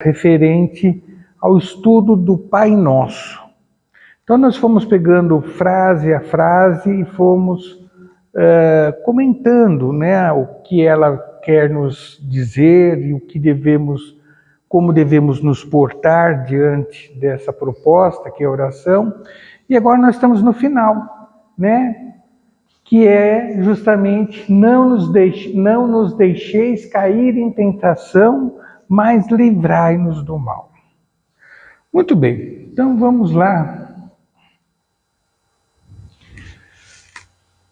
referente ao estudo do Pai Nosso. Então nós fomos pegando frase a frase e fomos comentando, né, o que ela quer nos dizer e o que como devemos nos portar diante dessa proposta, que é a oração. E agora nós estamos no final, né, que é justamente não nos deixeis cair em tentação, mas livrai-nos do mal. Muito bem, então vamos lá.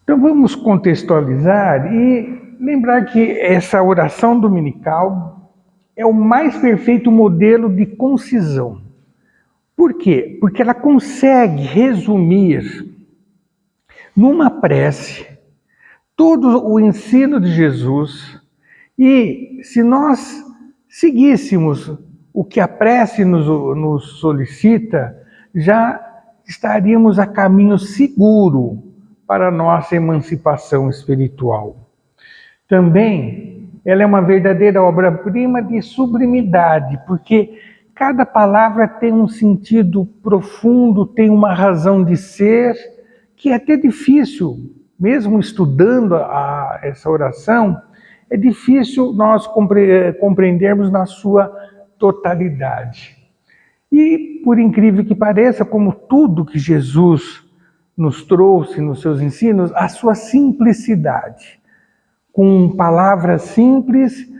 Então vamos contextualizar e lembrar que essa oração dominical é o mais perfeito modelo de concisão. Por quê? Porque ela consegue resumir numa prece todo o ensino de Jesus, e se nós seguíssemos o que a prece nos solicita, já estaríamos a caminho seguro para a nossa emancipação espiritual. Também, ela é uma verdadeira obra-prima de sublimidade, porque cada palavra tem um sentido profundo, tem uma razão de ser, que é até difícil, mesmo estudando essa oração, é difícil nós compreendermos na sua totalidade. E, por incrível que pareça, como tudo que Jesus nos trouxe nos seus ensinos, a sua simplicidade. Com palavras simples,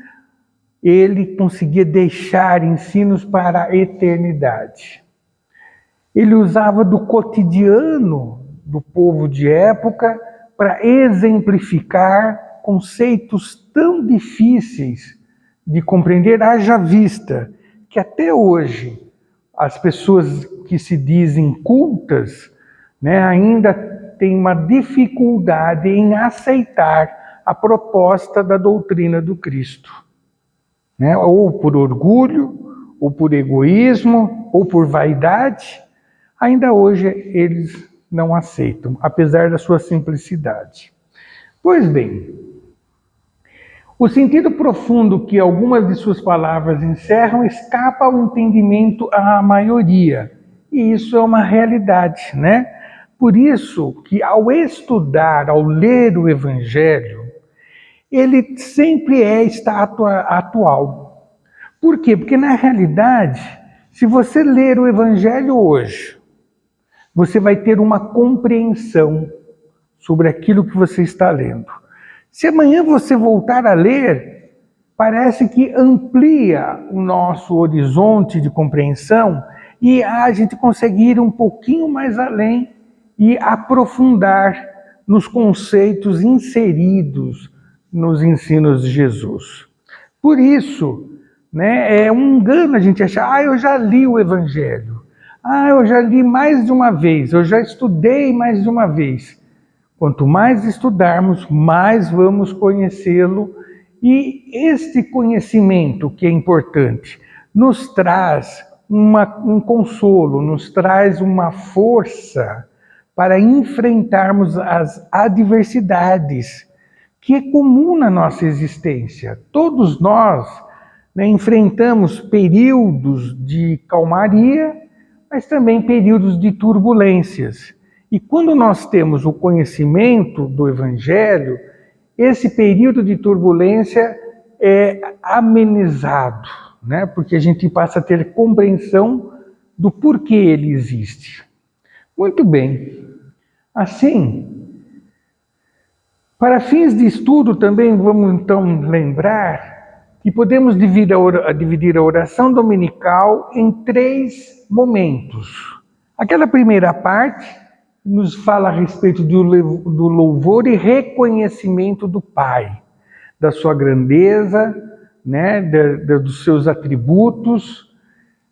ele conseguia deixar ensinos para a eternidade. Ele usava do cotidiano do povo de época para exemplificar conceitos tão difíceis de compreender, haja vista que até hoje as pessoas que se dizem cultas, né, ainda têm uma dificuldade em aceitar a proposta da doutrina do Cristo, né? Ou por orgulho, ou por egoísmo, ou por vaidade, ainda hoje eles não aceitam, apesar da sua simplicidade. Pois bem, o sentido profundo que algumas de suas palavras encerram escapa ao entendimento à maioria, e isso é uma realidade, né? Por isso que ao estudar, ao ler o Evangelho, ele sempre está atual. Por quê? Porque na realidade, se você ler o Evangelho hoje, você vai ter uma compreensão sobre aquilo que você está lendo. Se amanhã você voltar a ler, parece que amplia o nosso horizonte de compreensão e a gente consegue ir um pouquinho mais além e aprofundar nos conceitos inseridos nos ensinos de Jesus. Por isso, né, é um engano a gente achar, eu já li o Evangelho, eu já li mais de uma vez, eu já estudei mais de uma vez. Quanto mais estudarmos, mais vamos conhecê-lo, e este conhecimento, que é importante, nos traz um consolo, nos traz uma força para enfrentarmos as adversidades que é comum na nossa existência. Todos nós, né, enfrentamos períodos de calmaria, mas também períodos de turbulências. E quando nós temos o conhecimento do Evangelho, esse período de turbulência é amenizado, né? Porque a gente passa a ter compreensão do porquê ele existe. Muito bem. Assim, para fins de estudo também vamos então lembrar que podemos dividir a oração dominical em 3 momentos. Aquela primeira parte nos fala a respeito do louvor e reconhecimento do Pai, da sua grandeza, né, dos seus atributos.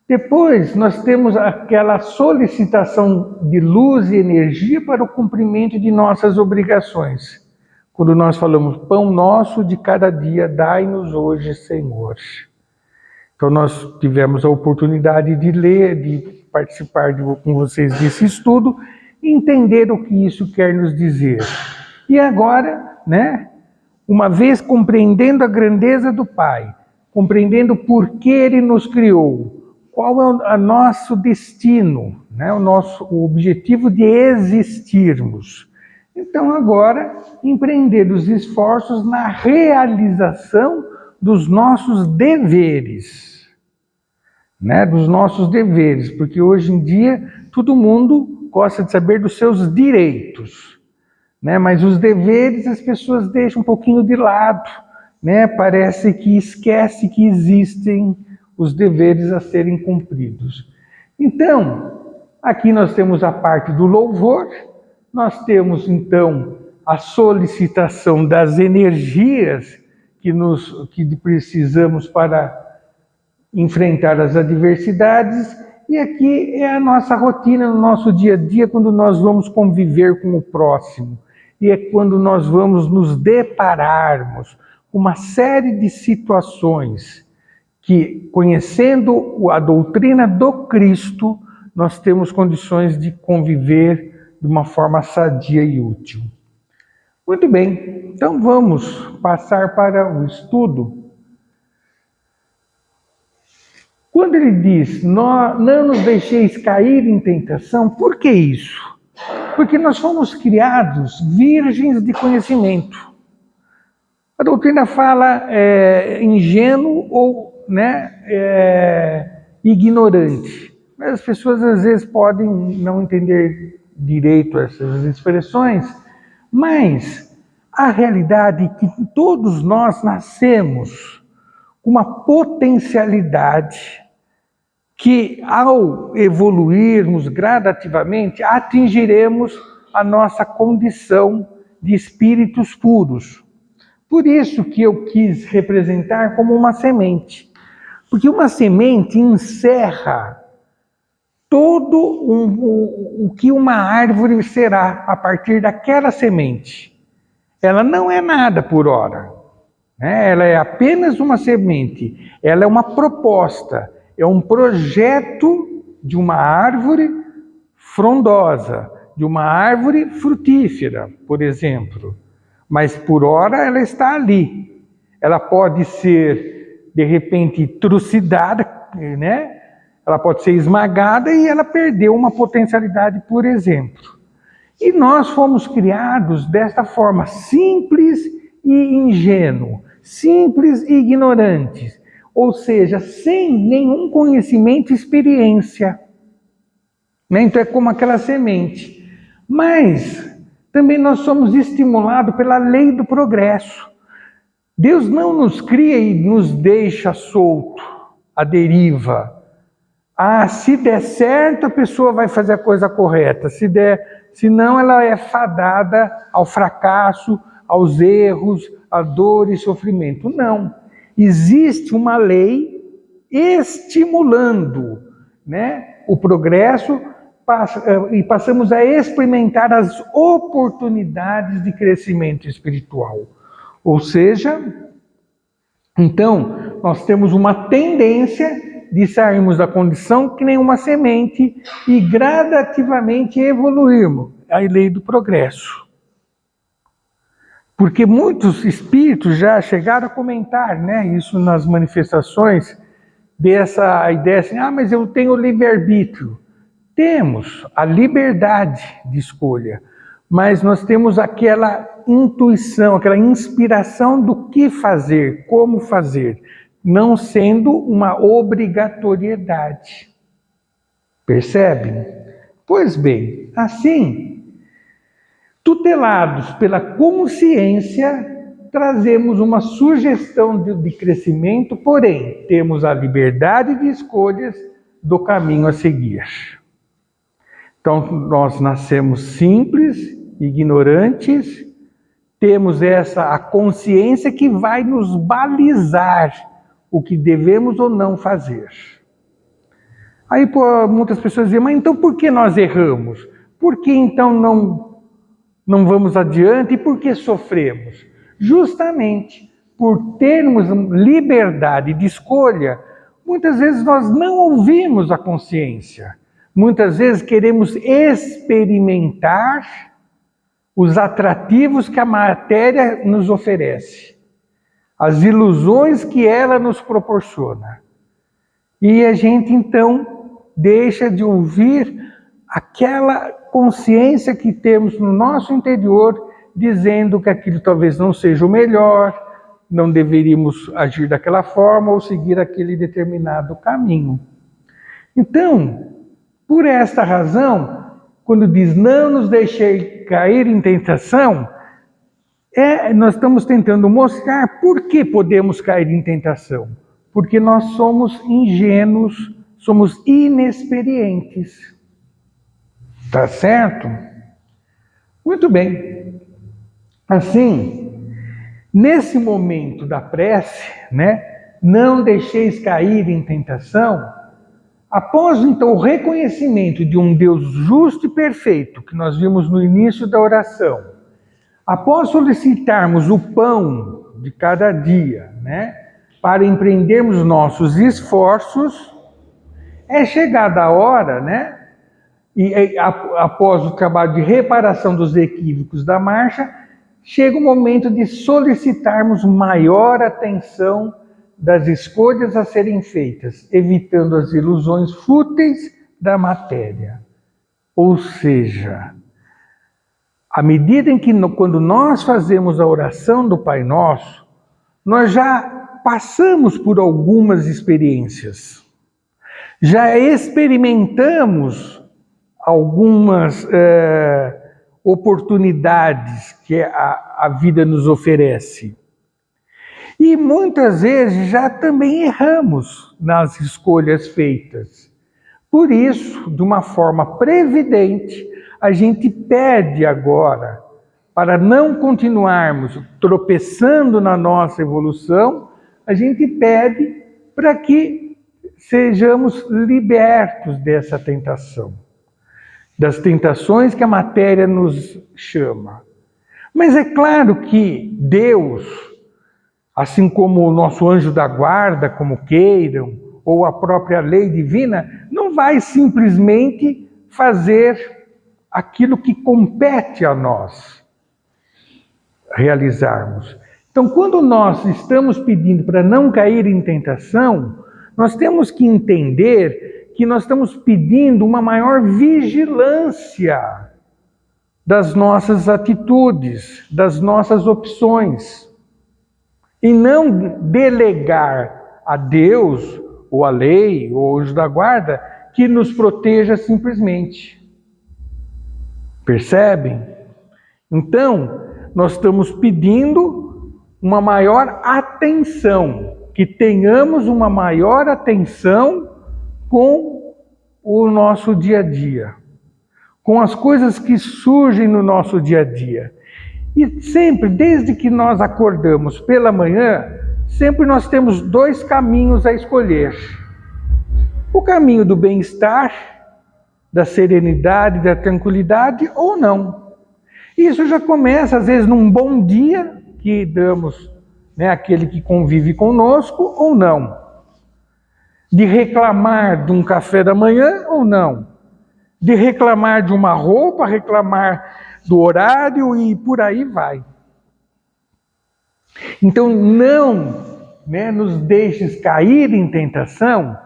Depois nós temos aquela solicitação de luz e energia para o cumprimento de nossas obrigações. Quando nós falamos, pão nosso de cada dia, dai-nos hoje, Senhor. Então nós tivemos a oportunidade de ler, de participar com vocês desse estudo, e entender o que isso quer nos dizer. E agora, né, uma vez compreendendo a grandeza do Pai, compreendendo por que Ele nos criou, qual é o nosso destino, né? O objetivo de existirmos. Então agora, empreender os esforços na realização dos nossos deveres, né? Dos nossos deveres, porque hoje em dia todo mundo gosta de saber dos seus direitos, né? Mas os deveres as pessoas deixam um pouquinho de lado, né? Parece que esquece que existem os deveres a serem cumpridos. Então, aqui nós temos a parte do louvor, nós temos então a solicitação das energias que precisamos para enfrentar as adversidades, e aqui é a nossa rotina no nosso dia a dia, quando nós vamos conviver com o próximo, e é quando nós vamos nos depararmos com uma série de situações que, conhecendo a doutrina do Cristo, nós temos condições de conviver de uma forma sadia e útil. Muito bem, então vamos passar para o estudo. Quando ele diz, não nos deixeis cair em tentação, por que isso? Porque nós fomos criados virgens de conhecimento. A doutrina fala ingênuo ou ignorante. Mas as pessoas às vezes podem não entender direito essas expressões, mas a realidade é que todos nós nascemos com uma potencialidade que, ao evoluirmos gradativamente, atingiremos a nossa condição de espíritos puros. Por isso que eu quis representar como uma semente. Porque uma semente encerra todo o que uma árvore será a partir daquela semente. Ela não é nada por hora, né? Ela é apenas uma semente. Ela é uma proposta, é um projeto de uma árvore frondosa, de uma árvore frutífera, por exemplo. Mas por hora ela está ali. Ela pode ser, de repente, trucidada, né? Ela pode ser esmagada e ela perdeu uma potencialidade, por exemplo. E nós fomos criados desta forma, simples e ingênuo, simples e ignorantes, ou seja, sem nenhum conhecimento e experiência. Então é como aquela semente. Mas também nós somos estimulados pela lei do progresso. Deus não nos cria e nos deixa solto, à deriva. Se der certo, a pessoa vai fazer a coisa correta. Se não, ela é fadada ao fracasso, aos erros, à dor e sofrimento. Não. Existe uma lei estimulando, né, o progresso, e passamos a experimentar as oportunidades de crescimento espiritual. Ou seja, então, nós temos uma tendência de sairmos da condição que nem uma semente e gradativamente evoluirmos. A lei do progresso. Porque muitos espíritos já chegaram a comentar, né, isso nas manifestações, dessa ideia assim, mas eu tenho livre-arbítrio. Temos a liberdade de escolha, mas nós temos aquela intuição, aquela inspiração do que fazer, como fazer, não sendo uma obrigatoriedade. Percebem? Pois bem, assim, tutelados pela consciência, trazemos uma sugestão de crescimento, porém, temos a liberdade de escolhas do caminho a seguir. Então, nós nascemos simples, ignorantes, temos a consciência que vai nos balizar o que devemos ou não fazer. Aí muitas pessoas dizem, mas então por que nós erramos? Por que então não vamos adiante e por que sofremos? Justamente por termos liberdade de escolha, muitas vezes nós não ouvimos a consciência. Muitas vezes queremos experimentar os atrativos que a matéria nos oferece. as ilusões que ela nos proporciona. E a gente então deixa de ouvir aquela consciência que temos no nosso interior, dizendo que aquilo talvez não seja o melhor, não deveríamos agir daquela forma ou seguir aquele determinado caminho. Então, por esta razão, quando diz não nos deixei cair em tentação, nós estamos tentando mostrar por que podemos cair em tentação. Porque nós somos ingênuos, somos inexperientes. Tá certo? Muito bem. Assim, nesse momento da prece, não deixeis cair em tentação, após então o reconhecimento de um Deus justo e perfeito, que nós vimos no início da oração, após solicitarmos o pão de cada dia, para empreendermos nossos esforços, é chegada a hora, e após o trabalho de reparação dos equívocos da marcha, chega o momento de solicitarmos maior atenção das escolhas a serem feitas, evitando as ilusões fúteis da matéria. Ou seja, à medida em que quando nós fazemos a oração do Pai Nosso, nós já passamos por algumas experiências, já experimentamos algumas oportunidades que a vida nos oferece. E muitas vezes já também erramos nas escolhas feitas. Por isso, de uma forma previdente, a gente pede agora, para não continuarmos tropeçando na nossa evolução, a gente pede para que sejamos libertos dessa tentação, das tentações que a matéria nos chama. Mas é claro que Deus, assim como o nosso anjo da guarda, como queiram, ou a própria lei divina, não vai simplesmente fazer aquilo que compete a nós realizarmos. Então, quando nós estamos pedindo para não cair em tentação, nós temos que entender que nós estamos pedindo uma maior vigilância das nossas atitudes, das nossas opções, e não delegar a Deus, ou a lei, ou o anjo da guarda, que nos proteja simplesmente. Percebem? Então, nós estamos pedindo uma maior atenção, que tenhamos uma maior atenção com o nosso dia a dia, com as coisas que surgem no nosso dia a dia. E sempre, desde que nós acordamos pela manhã, sempre nós temos dois caminhos a escolher. O caminho do bem-estar, da serenidade, da tranquilidade, ou não. Isso já começa, às vezes, num bom dia, que damos, àquele que convive conosco, ou não. De reclamar de um café da manhã, ou não. De reclamar de uma roupa, reclamar do horário e por aí vai. Então, não nos deixes cair em tentação,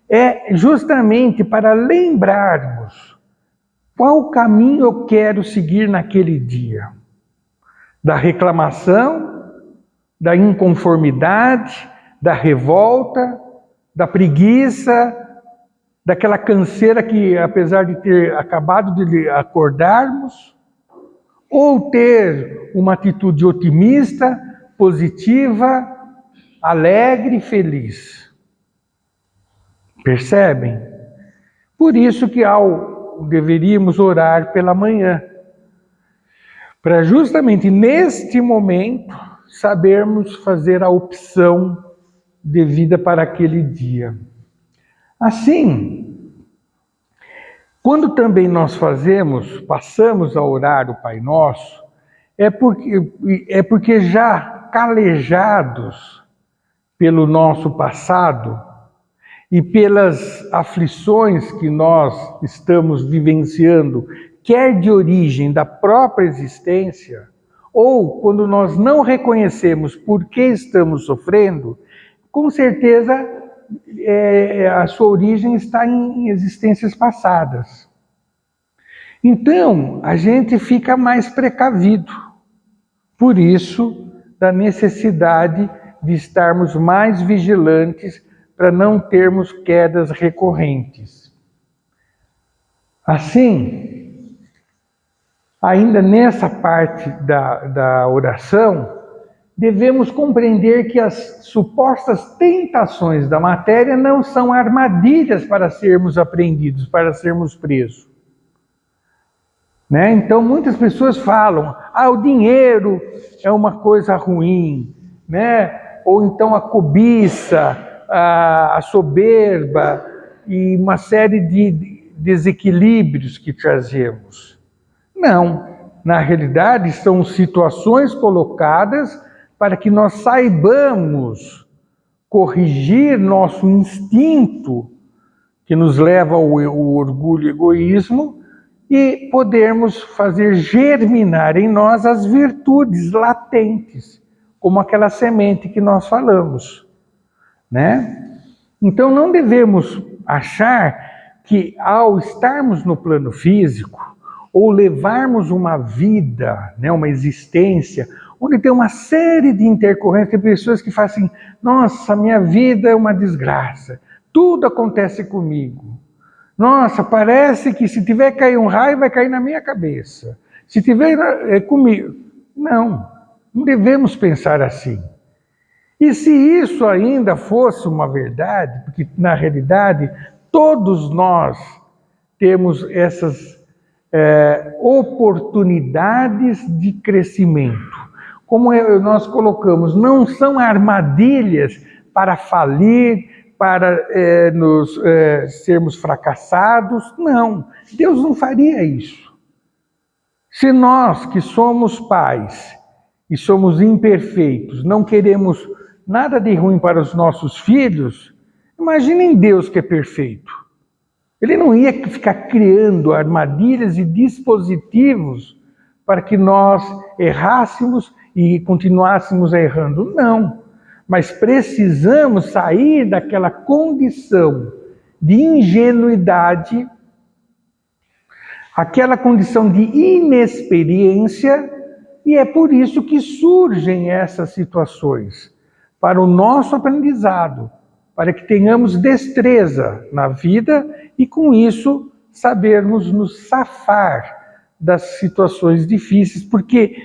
é justamente para lembrarmos qual caminho eu quero seguir naquele dia. Da reclamação, da inconformidade, da revolta, da preguiça, daquela canseira que, apesar de ter acabado de acordarmos, ou ter uma atitude otimista, positiva, alegre e feliz. Percebem? Por isso que deveríamos orar pela manhã, para justamente neste momento sabermos fazer a opção devida para aquele dia. Assim, quando também nós passamos a orar o Pai Nosso, é porque já calejados pelo nosso passado e pelas aflições que nós estamos vivenciando, quer de origem da própria existência, ou quando nós não reconhecemos por que estamos sofrendo, com certeza a sua origem está em existências passadas. Então, a gente fica mais precavido. Por isso, da necessidade de estarmos mais vigilantes para não termos quedas recorrentes. Assim, ainda nessa parte da oração, devemos compreender que as supostas tentações da matéria não são armadilhas para sermos apreendidos, para sermos presos. Né? Então, muitas pessoas falam, o dinheiro é uma coisa ruim, né? Ou então a cobiça, a soberba e uma série de desequilíbrios que trazemos. Não, na realidade são situações colocadas para que nós saibamos corrigir nosso instinto, que nos leva ao orgulho e egoísmo, e podermos fazer germinar em nós as virtudes latentes, como aquela semente que nós falamos, né? Então não devemos achar que ao estarmos no plano físico, ou levarmos uma vida, né, uma existência, onde tem uma série de intercorrências, tem pessoas que falam assim, nossa, minha vida é uma desgraça, tudo acontece comigo. Nossa, parece que se tiver cair um raio, vai cair na minha cabeça. Se tiver comigo. Não devemos pensar assim. E se isso ainda fosse uma verdade, porque na realidade todos nós temos essas oportunidades de crescimento. Como nós colocamos, não são armadilhas para falir, para sermos fracassados. Não, Deus não faria isso. Se nós que somos pais e somos imperfeitos, não queremos nada de ruim para os nossos filhos, imaginem Deus que é perfeito. Ele não ia ficar criando armadilhas e dispositivos para que nós errássemos e continuássemos errando. Não. Mas precisamos sair daquela condição de ingenuidade, aquela condição de inexperiência, e é por isso que surgem essas situações, para o nosso aprendizado, para que tenhamos destreza na vida e com isso sabermos nos safar das situações difíceis, porque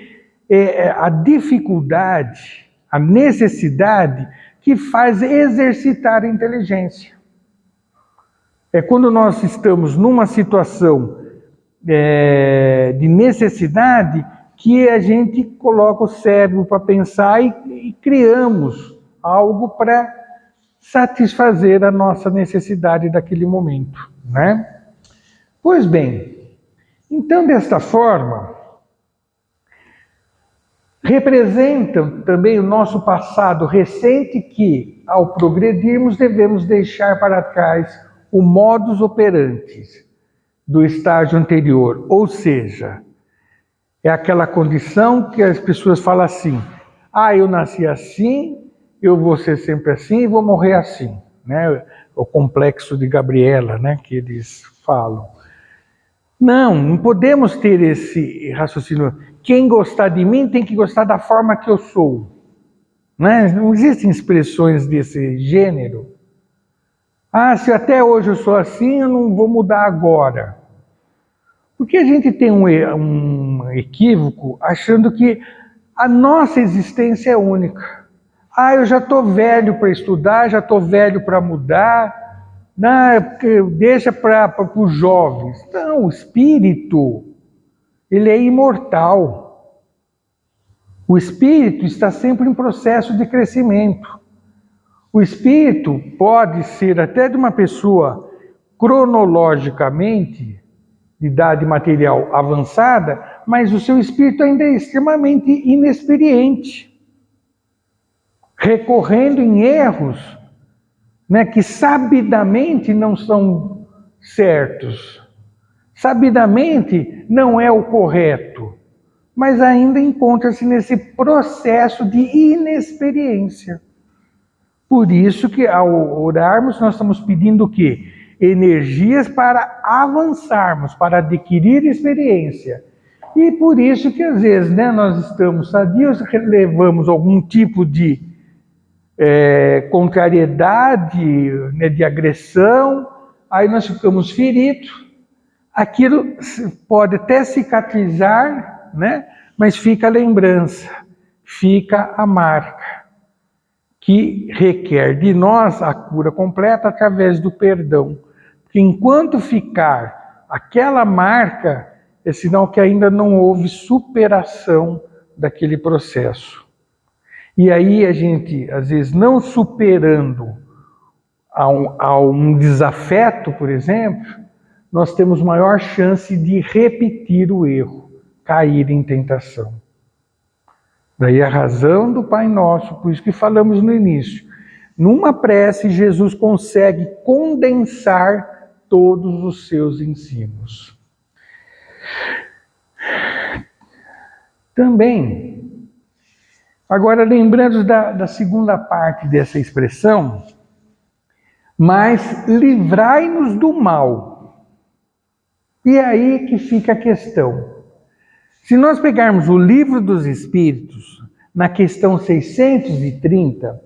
é a dificuldade, a necessidade que faz exercitar a inteligência. É quando nós estamos numa situação de necessidade que a gente coloca o cérebro para pensar e criamos algo para satisfazer a nossa necessidade daquele momento, né? Pois bem, então desta forma, representam também o nosso passado recente que, ao progredirmos, devemos deixar para trás o modus operandi do estágio anterior, ou seja, é aquela condição que as pessoas falam assim, eu nasci assim, eu vou ser sempre assim e vou morrer assim, né? O complexo de Gabriela, né, que eles falam. Não podemos ter esse raciocínio. Quem gostar de mim tem que gostar da forma que eu sou. Né? Não existem expressões desse gênero. Se até hoje eu sou assim, eu não vou mudar agora. Porque a gente tem um equívoco achando que a nossa existência é única. Eu já estou velho para estudar, já estou velho para mudar. Deixa para os jovens. Não, o espírito, ele é imortal. O espírito está sempre em processo de crescimento. O espírito pode ser até de uma pessoa cronologicamente, de idade material avançada, mas o seu espírito ainda é extremamente inexperiente, recorrendo em erros, né, que sabidamente não são certos. Sabidamente não é o correto, mas ainda encontra-se nesse processo de inexperiência. Por isso que ao orarmos nós estamos pedindo o quê? Energias para avançarmos, para adquirir experiência. E por isso que às vezes nós estamos sadios, levamos algum tipo de contrariedade, de agressão, aí nós ficamos feridos, aquilo pode até cicatrizar, mas fica a lembrança, fica a marca, que requer de nós a cura completa através do perdão. Porque enquanto ficar aquela marca, é sinal que ainda não houve superação daquele processo. E aí a gente, às vezes, não superando a um desafeto, por exemplo, nós temos maior chance de repetir o erro, cair em tentação. Daí a razão do Pai Nosso, por isso que falamos no início. Numa prece, Jesus consegue condensar todos os seus ensinos. Também, agora lembrando da segunda parte dessa expressão, mas livrai-nos do mal. E é aí que fica a questão. Se nós pegarmos o Livro dos Espíritos, na questão 630,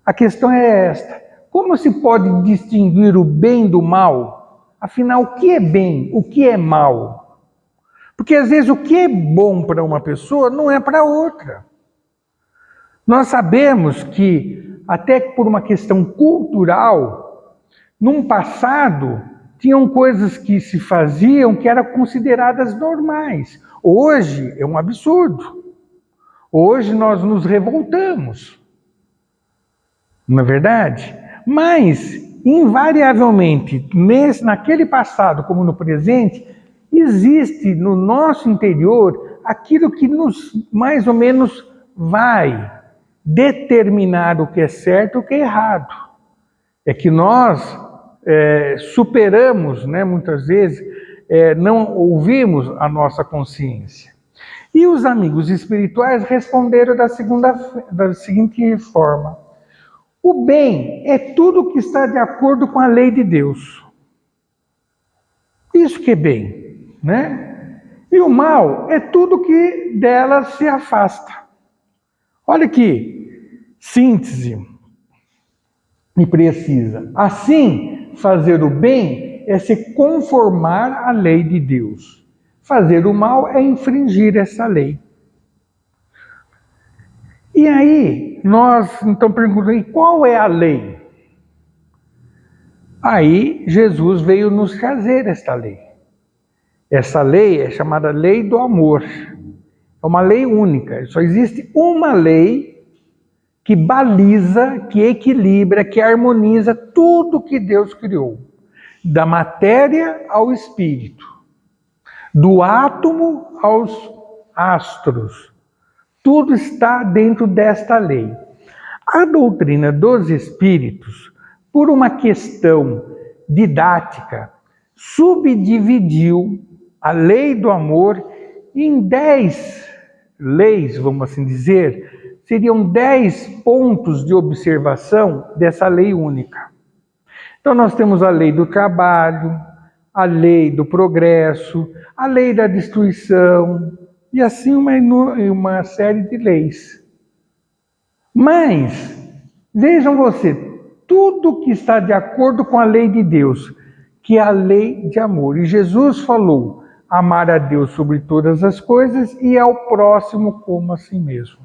a questão é esta: como se pode distinguir o bem do mal? Afinal, o que é bem, o que é mal? Porque às vezes o que é bom para uma pessoa não é para outra. Nós sabemos que, até por uma questão cultural, num passado, tinham coisas que se faziam que eram consideradas normais. Hoje é um absurdo. Hoje nós nos revoltamos. Não é verdade? Mas, invariavelmente, naquele passado como no presente, existe no nosso interior aquilo que nos, mais ou menos, vai determinar o que é certo e o que é errado. É que nós superamos, muitas vezes, não ouvimos a nossa consciência. E os amigos espirituais responderam da seguinte forma: o bem é tudo que está de acordo com a lei de Deus. Isso que é bem, E o mal é tudo que dela se afasta. Olha que síntese e precisa. Assim, fazer o bem é se conformar à lei de Deus. Fazer o mal é infringir essa lei. E aí, nós então perguntamos, qual é a lei? Aí, Jesus veio nos trazer esta lei. Essa lei é chamada lei do amor. É uma lei única. Só existe uma lei que baliza, que equilibra, que harmoniza tudo que Deus criou. Da matéria ao espírito. Do átomo aos astros. Tudo está dentro desta lei. A doutrina dos espíritos, por uma questão didática, subdividiu a lei do amor em 10 leis, vamos assim dizer, seriam 10 pontos de observação dessa lei única. Então nós temos a lei do trabalho, a lei do progresso, a lei da destruição, e assim uma série de leis. Mas, vejam você, tudo que está de acordo com a lei de Deus, que é a lei de amor. E Jesus falou, amar a Deus sobre todas as coisas e ao próximo como a si mesmo.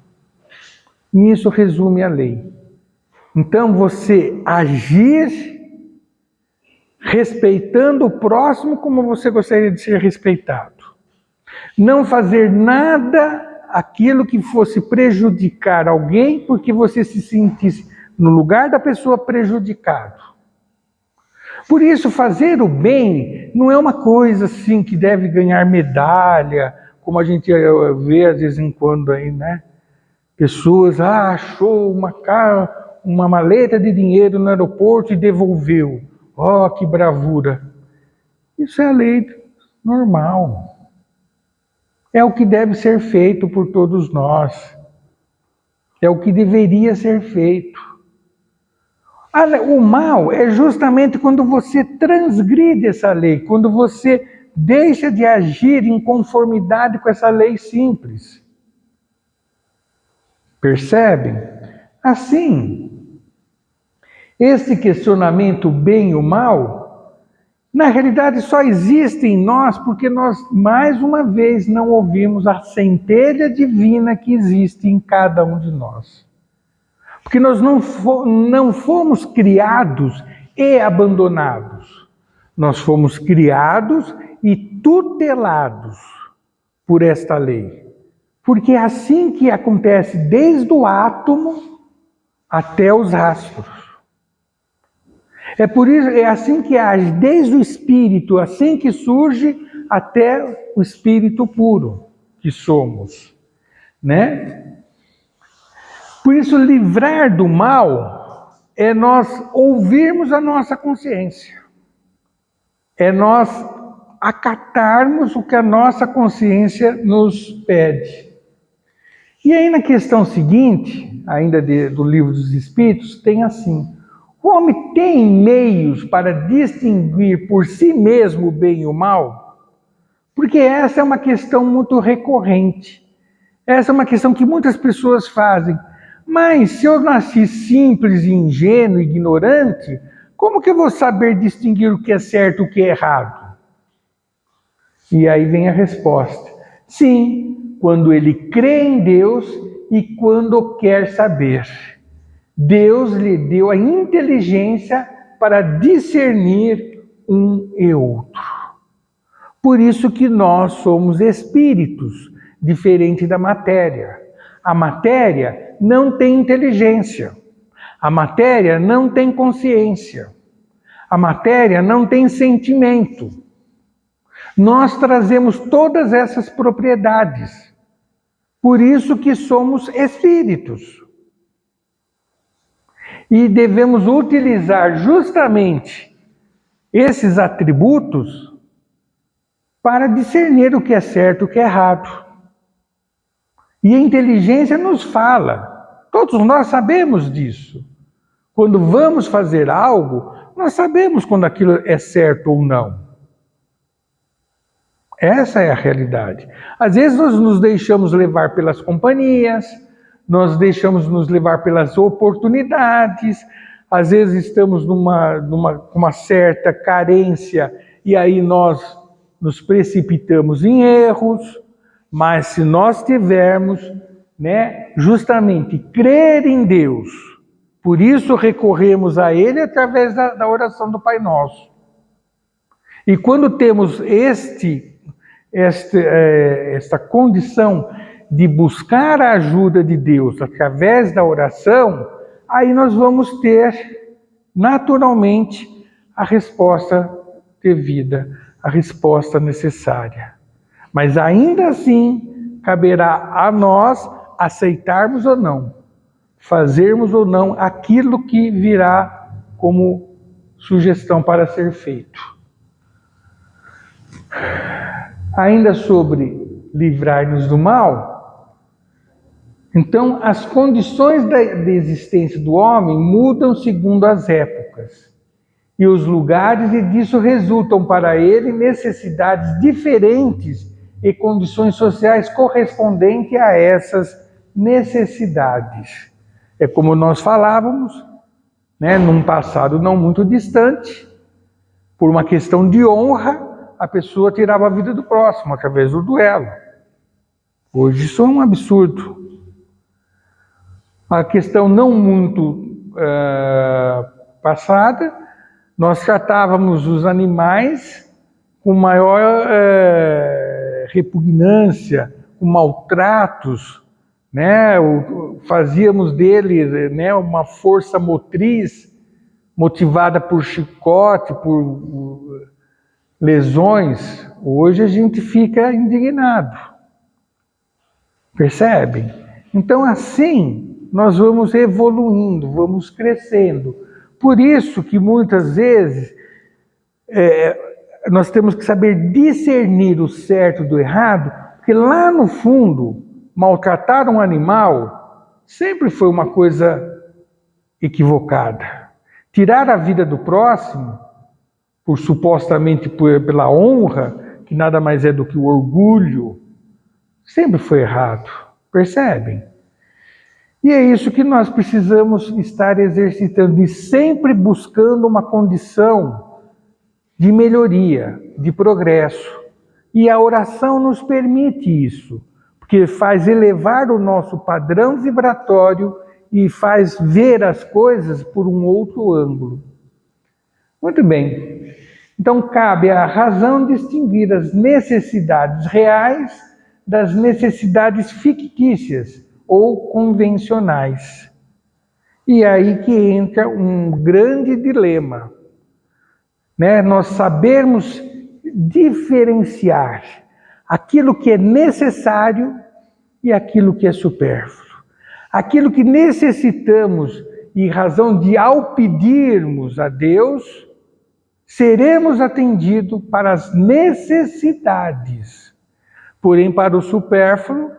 Nisso resume a lei. Então, você agir respeitando o próximo como você gostaria de ser respeitado. Não fazer nada aquilo que fosse prejudicar alguém porque você se sentisse no lugar da pessoa prejudicado. Por isso, fazer o bem não é uma coisa assim que deve ganhar medalha, como a gente vê às vezes em quando aí, Pessoas, achou uma maleta de dinheiro no aeroporto e devolveu. Oh, que bravura. Isso é a lei normal. É o que deve ser feito por todos nós. É o que deveria ser feito. O mal é justamente quando você transgride essa lei, quando você deixa de agir em conformidade com essa lei simples. Percebem? Assim, esse questionamento bem e o mal, na realidade só existe em nós porque nós, mais uma vez, não ouvimos a centelha divina que existe em cada um de nós. Porque nós não fomos criados e abandonados. Nós fomos criados e tutelados por esta lei. Porque é assim que acontece desde o átomo até os astros. É por isso, é assim que age desde o espírito, assim que surge até o espírito puro que somos, né? Por isso, livrar do mal é nós ouvirmos a nossa consciência. É nós acatarmos o que a nossa consciência nos pede. E aí na questão seguinte, ainda do Livro dos Espíritos, tem assim: o homem tem meios para distinguir por si mesmo o bem e o mal? Porque essa é uma questão muito recorrente. Essa é uma questão que muitas pessoas fazem. Mas se eu nasci simples, ingênuo, ignorante, como que eu vou saber distinguir o que é certo e o que é errado? E aí vem a resposta. Sim, quando ele crê em Deus e quando quer saber. Deus lhe deu a inteligência para discernir um e outro. Por isso que nós somos espíritos, diferente da matéria. A matéria não tem inteligência. A matéria não tem consciência. A matéria não tem sentimento. Nós trazemos todas essas propriedades. Por isso que somos espíritos. E devemos utilizar justamente esses atributos para discernir o que é certo e o que é errado. E a inteligência nos fala, todos nós sabemos disso. Quando vamos fazer algo, nós sabemos quando aquilo é certo ou não. Essa é a realidade. Às vezes nós nos deixamos levar pelas companhias, nós deixamos nos levar pelas oportunidades, às vezes estamos numa certa carência e aí nós nos precipitamos em erros. Mas se nós tivermos, justamente crer em Deus, por isso recorremos a Ele através da oração do Pai Nosso. E quando temos esta condição de buscar a ajuda de Deus através da oração, aí nós vamos ter naturalmente a resposta devida, a resposta necessária. Mas ainda assim, caberá a nós aceitarmos ou não, fazermos ou não aquilo que virá como sugestão para ser feito. Ainda sobre livrar-nos do mal, então as condições da existência do homem mudam segundo as épocas e os lugares, e disso resultam para ele necessidades diferentes e condições sociais correspondentes a essas necessidades. É como nós falávamos, num passado não muito distante, por uma questão de honra, a pessoa tirava a vida do próximo através do duelo. Hoje isso é um absurdo. A questão não muito passada, nós tratávamos os animais com maior repugnância, com maltratos, fazíamos dele uma força motriz motivada por chicote, por lesões. Hoje a gente fica indignado. Percebem? Então assim nós vamos evoluindo, vamos crescendo. Por isso que muitas vezes nós temos que saber discernir o certo do errado, Porque lá no fundo, maltratar um animal sempre foi uma coisa equivocada. Tirar a vida do próximo, supostamente pela honra, que nada mais é do que o orgulho, sempre foi errado. Percebem? E é isso que nós precisamos estar exercitando e sempre buscando uma condição de melhoria, de progresso. E a oração nos permite isso, porque faz elevar o nosso padrão vibratório e faz ver as coisas por um outro ângulo. Muito bem. Então cabe à razão distinguir as necessidades reais das necessidades fictícias ou convencionais. E aí que entra um grande dilema, né? Nós sabermos diferenciar aquilo que é necessário e aquilo que é supérfluo. Aquilo que necessitamos em razão de, ao pedirmos a Deus, seremos atendidos para as necessidades. Porém, para o supérfluo,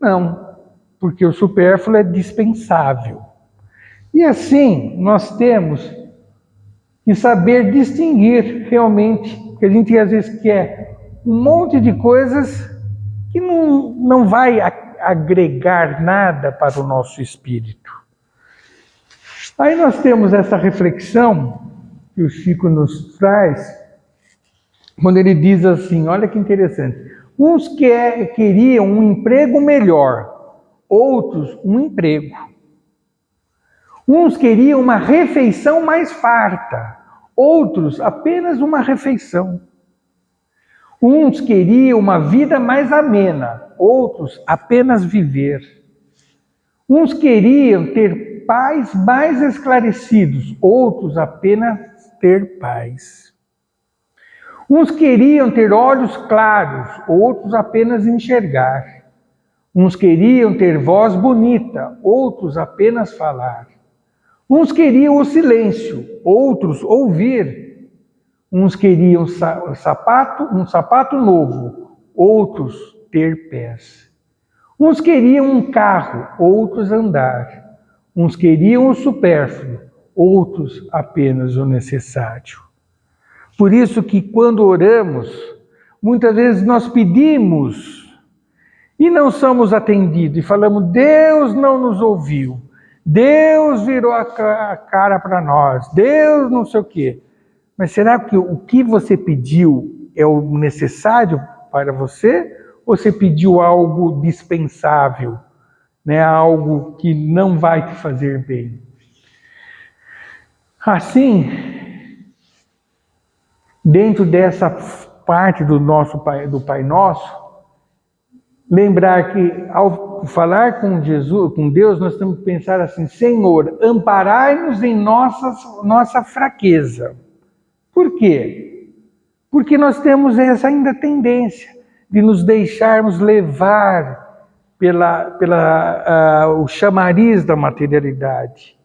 não, porque o supérfluo é dispensável. E assim, nós temos que saber distinguir realmente, porque a gente às vezes quer um monte de coisas que não vai agregar nada para o nosso espírito. Aí nós temos essa reflexão que o Chico nos traz, quando ele diz assim, olha que interessante, uns queriam um emprego melhor, outros um emprego. Uns queriam uma refeição mais farta, outros apenas uma refeição. Uns queriam uma vida mais amena, outros apenas viver. Uns queriam ter pais mais esclarecidos, outros apenas ter paz. Uns queriam ter olhos claros, outros apenas enxergar. Uns queriam ter voz bonita, outros apenas falar. Uns queriam o silêncio, outros ouvir. Uns queriam um sapato novo, outros ter pés. Uns queriam um carro, outros andar. Uns queriam o supérfluo, outros apenas o necessário. Por isso que quando oramos, muitas vezes nós pedimos e não somos atendidos. E falamos, Deus não nos ouviu. Deus virou a cara para nós. Deus não sei o quê. Mas será que o que você pediu é o necessário para você? Ou você pediu algo dispensável? Né? Algo que não vai te fazer bem? Assim, dentro dessa parte do Pai Nosso, lembrar que ao falar com Jesus, com Deus, nós temos que pensar assim, Senhor, amparai-nos em nossa fraqueza. Por quê? Porque nós temos essa ainda tendência de nos deixarmos levar o chamariz da materialidade,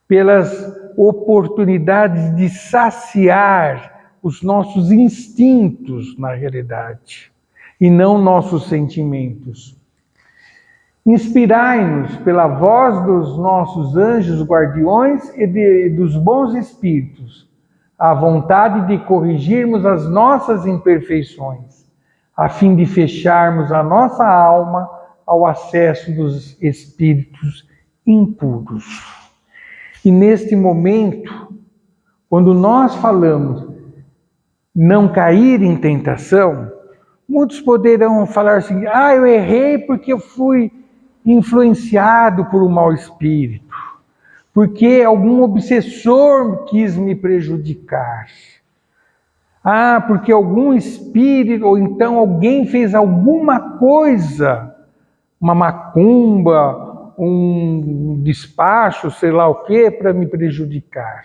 pelas oportunidades de saciar os nossos instintos na realidade, e não nossos sentimentos. Inspirai-nos pela voz dos nossos anjos guardiões e dos bons espíritos, a vontade de corrigirmos as nossas imperfeições, a fim de fecharmos a nossa alma ao acesso dos espíritos impuros. E neste momento, quando nós falamos não cair em tentação, muitos poderão falar assim, eu errei porque eu fui influenciado por um mau espírito, porque algum obsessor quis me prejudicar. Porque algum espírito, ou então alguém fez alguma coisa, uma macumba, um despacho, sei lá o quê, para me prejudicar.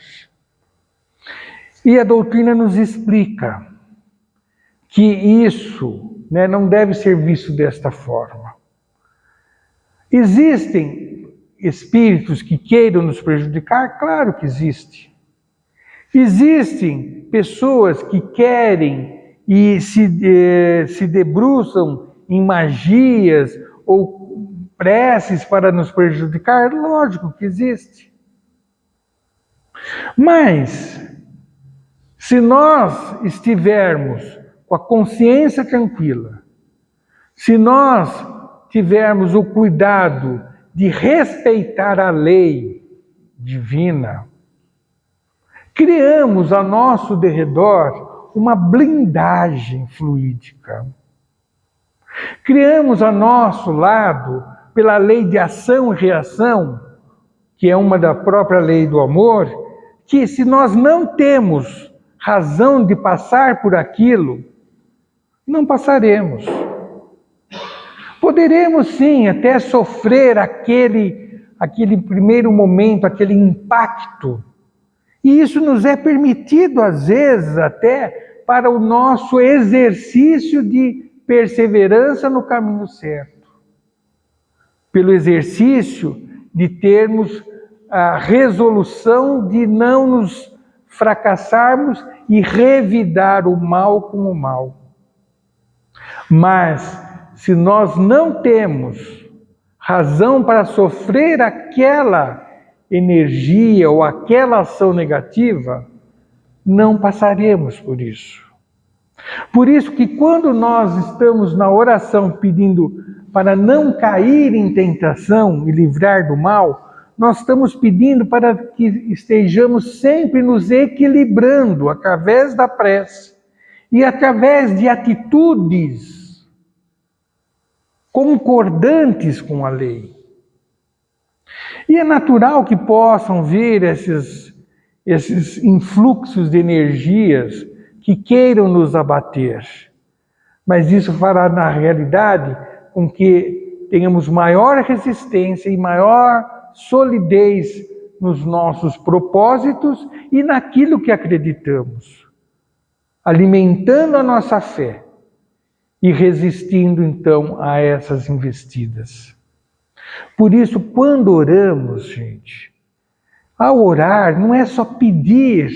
E a doutrina nos explica que isso, né, não deve ser visto desta forma. Existem espíritos que queiram nos prejudicar? Claro que existe. Existem pessoas que querem e se debruçam em magias ou preces para nos prejudicar? Lógico que existe. Mas, se nós estivermos com a consciência tranquila, se nós tivermos o cuidado de respeitar a lei divina, criamos a nosso derredor uma blindagem fluídica. Criamos a nosso lado, pela lei de ação e reação, que é uma da própria lei do amor, que se nós não temos razão de passar por aquilo, não passaremos. Poderemos sim até sofrer aquele primeiro momento, aquele impacto. E isso nos é permitido, às vezes, até para o nosso exercício de perseverança no caminho certo. Pelo exercício de termos a resolução de não nos fracassarmos e revidar o mal com o mal. Mas, se nós não temos razão para sofrer aquela energia ou aquela ação negativa, não passaremos por isso. Por isso que quando nós estamos na oração pedindo para não cair em tentação e livrar do mal, nós estamos pedindo para que estejamos sempre nos equilibrando através da prece e através de atitudes concordantes com a lei. E é natural que possam vir esses influxos de energias que queiram nos abater. Mas isso fará, na realidade, com que tenhamos maior resistência e maior solidez nos nossos propósitos e naquilo que acreditamos, alimentando a nossa fé e resistindo, então, a essas investidas. Por isso, quando oramos, gente, ao orar não é só pedir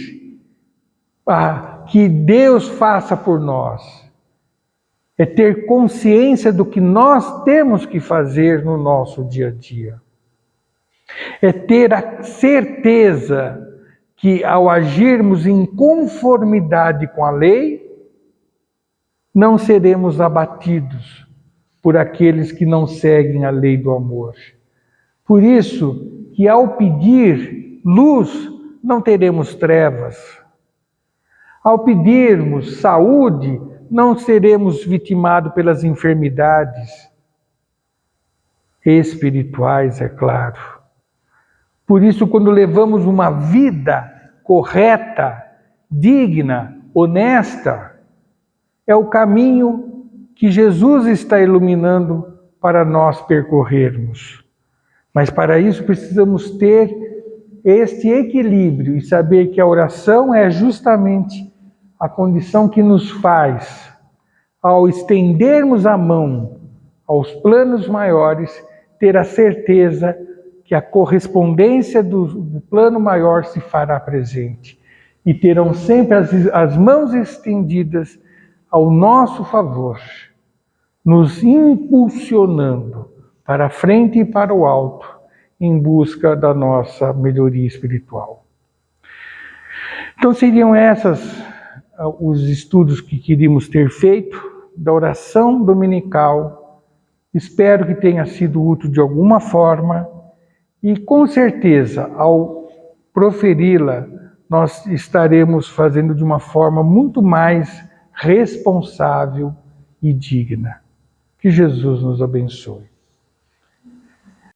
que Deus faça por nós, é ter consciência do que nós temos que fazer no nosso dia a dia. É ter a certeza que, ao agirmos em conformidade com a lei, não seremos abatidos por aqueles que não seguem a lei do amor. Por isso que, ao pedir luz, não teremos trevas. Ao pedirmos saúde, não seremos vitimados pelas enfermidades espirituais, é claro. Por isso, quando levamos uma vida correta, digna, honesta, é o caminho que Jesus está iluminando para nós percorrermos. Mas para isso precisamos ter este equilíbrio e saber que a oração é justamente a condição que nos faz, ao estendermos a mão aos planos maiores, ter a certeza que a correspondência do plano maior se fará presente. E terão sempre as mãos estendidas ao nosso favor, nos impulsionando para a frente e para o alto, em busca da nossa melhoria espiritual. Então seriam esses os estudos que queríamos ter feito da oração dominical. Espero que tenha sido útil de alguma forma e, com certeza, ao proferi-la, nós estaremos fazendo de uma forma muito mais responsável e digna. Que Jesus nos abençoe.